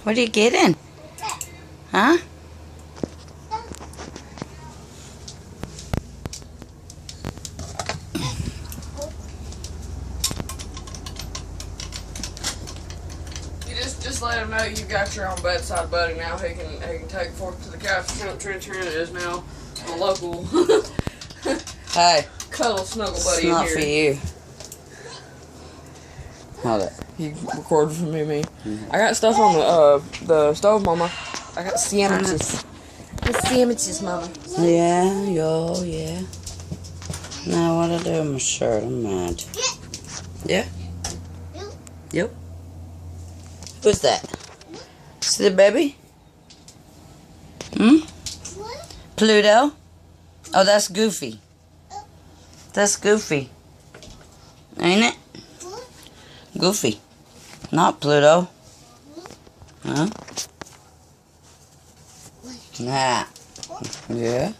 What are you getting? Huh? Just let him know you got your own bedside buddy now. He can take forth to the couch. Trencher is now a local Hey, cuddle snuggle it's buddy not in for here. you. Hold it. He recorded for me. I got stuff on the stove, Mama. I got sandwiches. The sandwiches, Mama. Yeah, yo, yeah. Now what I do with my shirt? I'm mad. Yeah? Yep. Who's that? Is it a baby? Pluto? Oh, that's Goofy. That's Goofy. Ain't it? Goofy. Not Pluto. Huh? Nah. Yeah.